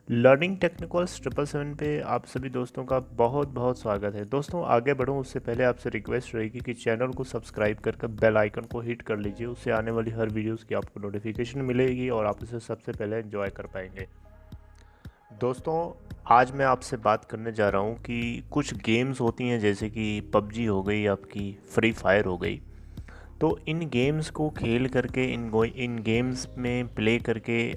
Learning technicals 777 पे आप सभी दोस्तों का बहुत बहुत स्वागत है। दोस्तों आगे बढ़ूं उससे पहले आपसे रिक्वेस्ट रहेगी कि चैनल को सब्सक्राइब करके बेल आइकन को हिट कर लीजिए। उससे आने वाली हर वीडियोस की आपको नोटिफिकेशन मिलेगी और आप इसे सबसे पहले एंजॉय कर पाएंगे। दोस्तों आज मैं आपसे बात करने जा रहा हूं कि कुछ गेम्स होती हैं जैसे कि पबजी हो गई, आपकी फ्री फायर हो गई। तो इन गेम्स को खेल करके इन गेम्स में प्ले करके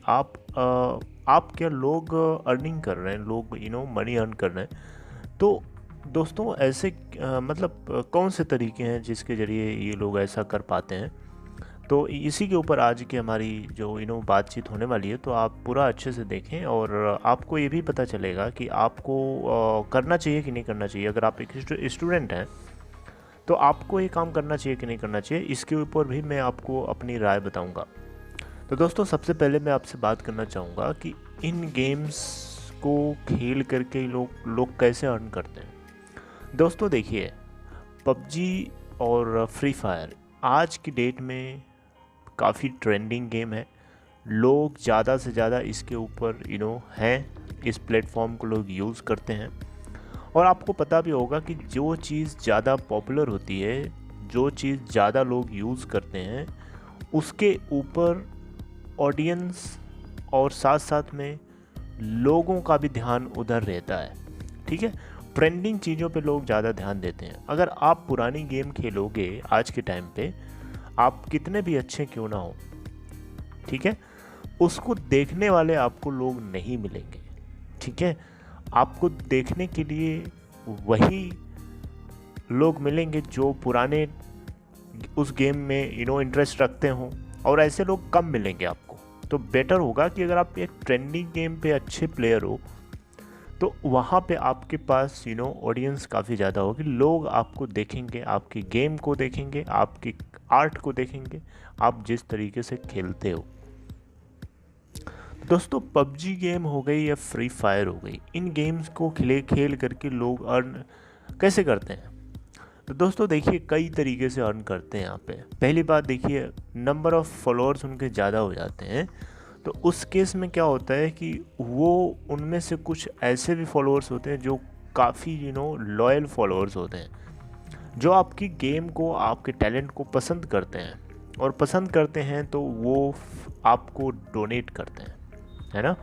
आप क्या लोग अर्निंग कर रहे हैं, लोग मनी अर्न कर रहे हैं। तो दोस्तों ऐसे मतलब कौन से तरीके हैं जिसके ज़रिए ये लोग ऐसा कर पाते हैं। तो इसी के ऊपर आज की हमारी जो बातचीत होने वाली है। तो आप पूरा अच्छे से देखें और आपको ये भी पता चलेगा कि आपको करना चाहिए कि नहीं करना चाहिए। अगर आप एक स्टूडेंट हैं तो आपको ये काम करना चाहिए कि नहीं करना चाहिए, इसके ऊपर भी मैं आपको अपनी राय बताऊंगा। तो दोस्तों सबसे पहले मैं आपसे बात करना चाहूँगा कि इन गेम्स को खेल करके लोग कैसे अर्न करते हैं। दोस्तों देखिए, पबजी और फ्री फायर आज की डेट में काफ़ी ट्रेंडिंग गेम है। लोग ज़्यादा से ज़्यादा इसके ऊपर हैं, इस प्लेटफॉर्म को लोग यूज़ करते हैं। और आपको पता भी होगा कि जो चीज़ ज़्यादा पॉपुलर होती है, जो चीज़ ज़्यादा लोग यूज़ करते हैं, उसके ऊपर ऑडियंस और साथ साथ में लोगों का भी ध्यान उधर रहता है। ठीक है, ट्रेंडिंग चीज़ों पे लोग ज़्यादा ध्यान देते हैं। अगर आप पुरानी गेम खेलोगे आज के टाइम पे, आप कितने भी अच्छे क्यों ना हो, ठीक है, उसको देखने वाले आपको लोग नहीं मिलेंगे। ठीक है, आपको देखने के लिए वही लोग मिलेंगे जो पुराने उस गेम में इंटरेस्ट रखते हों, और ऐसे लोग कम मिलेंगे आपको। तो बेटर होगा कि अगर आप एक ट्रेंडिंग गेम पे अच्छे प्लेयर हो तो वहाँ पे आपके पास ऑडियंस काफ़ी ज़्यादा होगी। लोग आपको देखेंगे, आपकी गेम को देखेंगे, आपकी आर्ट को देखेंगे, आप जिस तरीके से खेलते हो। दोस्तों पबजी गेम हो गई या फ्री फायर हो गई, इन गेम्स को खेल करके लोग अर्न कैसे करते हैं। तो दोस्तों देखिए, कई तरीके से अर्न करते हैं यहाँ पे। पहली बात देखिए, नंबर ऑफ़ फॉलोअर्स उनके ज़्यादा हो जाते हैं। तो उस केस में क्या होता है कि वो उनमें से कुछ ऐसे भी फॉलोअर्स होते हैं जो काफ़ी लॉयल फॉलोअर्स होते हैं, जो आपकी गेम को, आपके टैलेंट को पसंद करते हैं। और पसंद करते हैं तो वो आपको डोनेट करते हैं, है ना।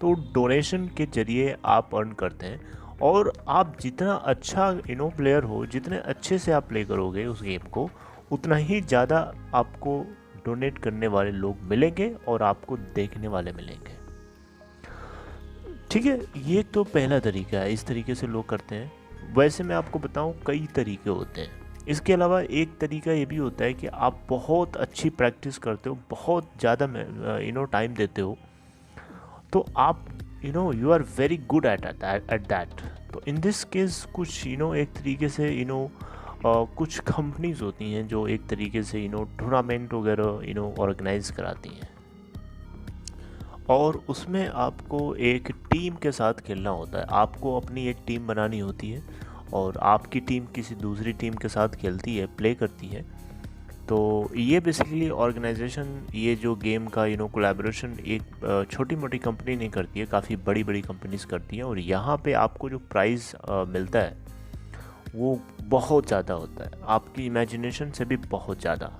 तो डोनेशन के ज़रिए आप अर्न करते हैं। और आप जितना अच्छा प्लेयर हो, जितने अच्छे से आप प्ले करोगे उस गेम को, उतना ही ज़्यादा आपको डोनेट करने वाले लोग मिलेंगे और आपको देखने वाले मिलेंगे। ठीक है, ये तो पहला तरीका है, इस तरीके से लोग करते हैं। वैसे मैं आपको बताऊं, कई तरीके होते हैं। इसके अलावा एक तरीका ये भी होता है कि आप बहुत अच्छी प्रैक्टिस करते हो, बहुत ज़्यादा टाइम देते हो, तो आप you are very good at that. तो इन दिस केस कुछ एक तरीके से कुछ कंपनीज होती हैं जो एक तरीके से टूर्नामेंट वगैरह ऑर्गेनाइज कराती हैं, और उसमें आपको एक टीम के साथ खेलना होता है। आपको अपनी एक टीम बनानी होती है और आपकी टीम किसी दूसरी टीम के साथ खेलती है, प्ले करती है। तो ये बेसिकली ऑर्गेनाइजेशन, ये जो गेम का कोलैबोरेशन एक छोटी मोटी कंपनी नहीं करती है, काफ़ी बड़ी बड़ी कंपनीज करती हैं। और यहाँ पे आपको जो प्राइज़ मिलता है वो बहुत ज़्यादा होता है, आपकी इमेजिनेशन से भी बहुत ज़्यादा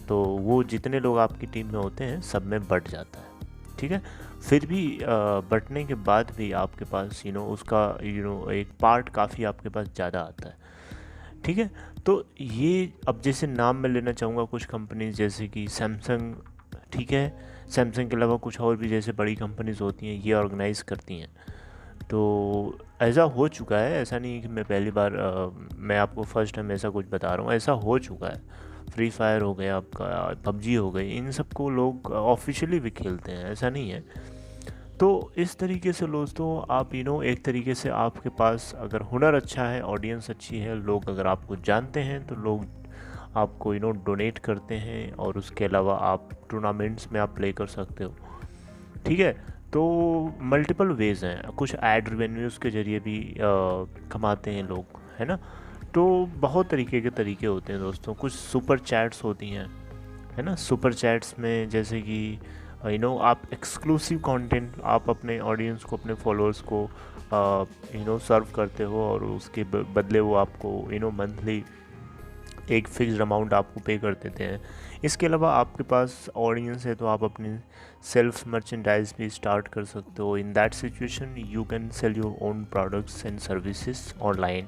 तो वो जितने लोग आपकी टीम में होते हैं सब में बट जाता है। ठीक है, फिर भी बटने के बाद भी आपके पास उसका एक पार्ट काफ़ी आपके पास ज़्यादा आता है। ठीक है, तो ये अब जैसे नाम मैं लेना चाहूँगा कुछ कंपनीज जैसे कि सैमसंग। ठीक है, सैमसंग के अलावा कुछ और भी जैसे बड़ी कंपनीज होती हैं, ये ऑर्गेनाइज़ करती हैं। तो ऐसा हो चुका है, ऐसा नहीं कि मैं पहली बार मैं आपको फर्स्ट टाइम ऐसा कुछ बता रहा हूँ, ऐसा हो चुका है। फ्री फायर हो गया आपका, पबजी हो गई, इन सब को लोग ऑफिशियली भी खेलते हैं, ऐसा नहीं है। तो इस तरीके से दोस्तों आप एक तरीके से आपके पास अगर हुनर अच्छा है, ऑडियंस अच्छी है, लोग अगर आपको जानते हैं, तो लोग आपको डोनेट करते हैं। और उसके अलावा आप टूर्नामेंट्स में आप प्ले कर सकते हो। ठीक है, तो मल्टीपल वेज़ हैं, कुछ ऐड रेवेन्यूज़ के ज़रिए भी कमाते हैं लोग, है ना। तो बहुत तरीके के तरीके होते हैं दोस्तों। कुछ सुपर चैट्स होती हैं, है ना। सुपर चैट्स में जैसे कि आप एक्सक्लूसिव कंटेंट आप अपने ऑडियंस को, अपने फॉलोअर्स को सर्व करते हो, और उसके बदले वो आपको मंथली एक फिक्स्ड अमाउंट आपको पे कर देते हैं। इसके अलावा आपके पास ऑडियंस है तो आप अपनी सेल्फ मर्चेंडाइज भी स्टार्ट कर सकते हो। In that situation you can sell your own products and services online.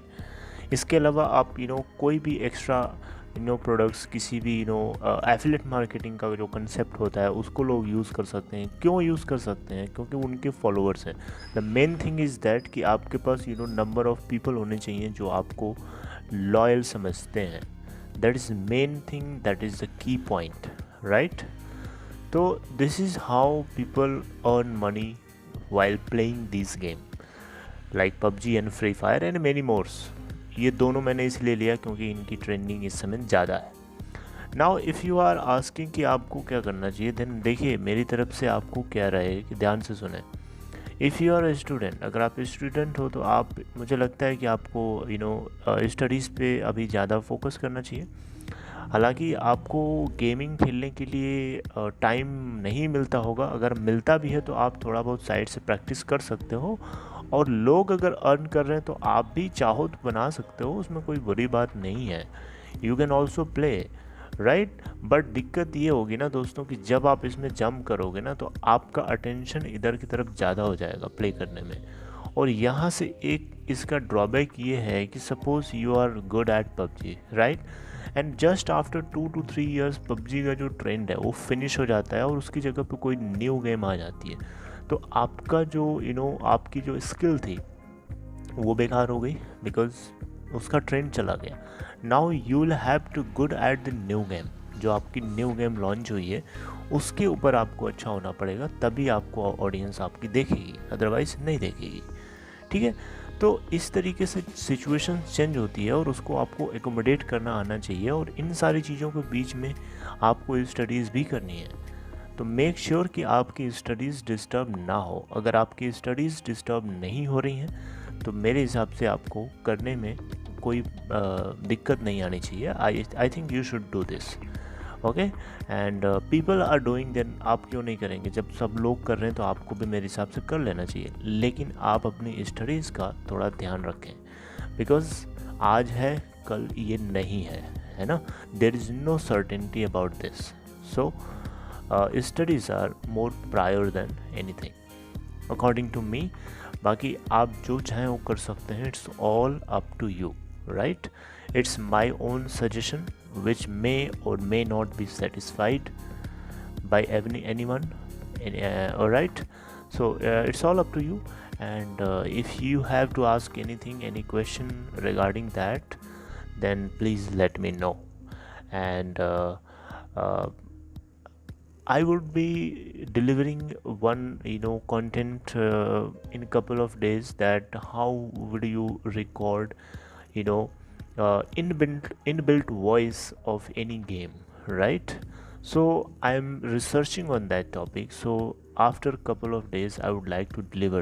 इसके अलावा आप कोई भी एक्स्ट्रा प्रोडक्ट्स, किसी भी एफिलिएट मार्केटिंग का जो कंसेप्ट होता है उसको लोग यूज़ कर सकते हैं। क्यों यूज़ कर सकते हैं? क्योंकि उनके फॉलोअर्स हैं। The main thing is that कि आपके पास नंबर ऑफ़ पीपल होने चाहिए जो आपको लॉयल समझते हैं। That is main thing, that is the key point, right? तो this is how people earn money while playing this game like PUBG and Free Fire and many mores. ये दोनों मैंने इसलिए लिया क्योंकि इनकी ट्रेंडिंग इस समय ज़्यादा है। Now if you are asking कि आपको क्या करना चाहिए, देन देखिए मेरी तरफ से आपको क्या रहे कि ध्यान से सुने। If you are a student, अगर आप स्टूडेंट हो तो आप, मुझे लगता है कि आपको स्टडीज़ पे अभी ज़्यादा फोकस करना चाहिए। हालांकि आपको गेमिंग खेलने के लिए टाइम नहीं मिलता होगा, अगर मिलता भी है तो आप थोड़ा बहुत साइड से प्रैक्टिस कर सकते हो, और लोग अगर अर्न कर रहे हैं तो आप भी चाहो तो बना सकते हो, उसमें कोई बुरी बात नहीं है। You can also play, right? But दिक्कत ये होगी ना दोस्तों कि जब आप इसमें जंप करोगे ना तो आपका अटेंशन इधर की तरफ ज़्यादा हो जाएगा प्ले करने में। और यहाँ से एक इसका ड्रॉबैक ये है कि suppose you are good at PUBG, right? And just after 2 to 3 years PUBG का जो ट्रेंड है वो फिनिश हो जाता है और उसकी जगह पे कोई न्यू गेम आ जाती है, तो आपका जो आपकी जो स्किल थी वो बेकार हो गई, बिकॉज उसका ट्रेंड चला गया। Now you will have to good at the new game. जो आपकी न्यू गेम लॉन्च हुई है उसके ऊपर आपको अच्छा होना पड़ेगा, तभी आपको ऑडियंस आपकी देखेगी, अदरवाइज नहीं देखेगी। ठीक है? तो इस तरीके से सिचुएशन चेंज होती है और उसको आपको एकोमोडेट करना आना चाहिए, और इन सारी चीज़ों के बीच में आपको स्टडीज़ भी करनी है। तो मेक श्योर कि आपकी स्टडीज़ डिस्टर्ब ना हो। अगर आपकी स्टडीज़ डिस्टर्ब नहीं हो रही हैं तो मेरे हिसाब से आपको करने में कोई दिक्कत नहीं आनी चाहिए। I think you should do this, okay? And people are doing, then आप क्यों नहीं करेंगे? जब सब लोग कर रहे हैं तो आपको भी मेरे हिसाब से कर लेना चाहिए, लेकिन आप अपनी स्टडीज़ का थोड़ा ध्यान रखें, बिकॉज आज है कल ये नहीं है ना? There is no certainty about this. So studies are more prior than anything according to me. बाकी आप जो चाहें वो कर सकते हैं, it's all up to you, right? It's my own suggestion which may or may not be satisfied by anyone. Alright, so it's all up to you, and if you have to ask anything, any question regarding that, then please let me know, and I would be delivering one content in a couple of days, that how would you record inbuilt voice of any game, right? So I am researching on that topic, so after a couple of days I would like to deliver,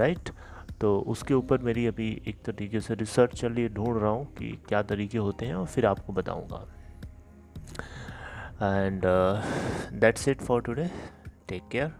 right? तो उसके ऊपर मेरी अभी एक तरीके से research चल रही है, ढूंढ रहा हूँ कि क्या तरीके होते हैं और फिर आपको बताऊँगा। And that's it for today, take care.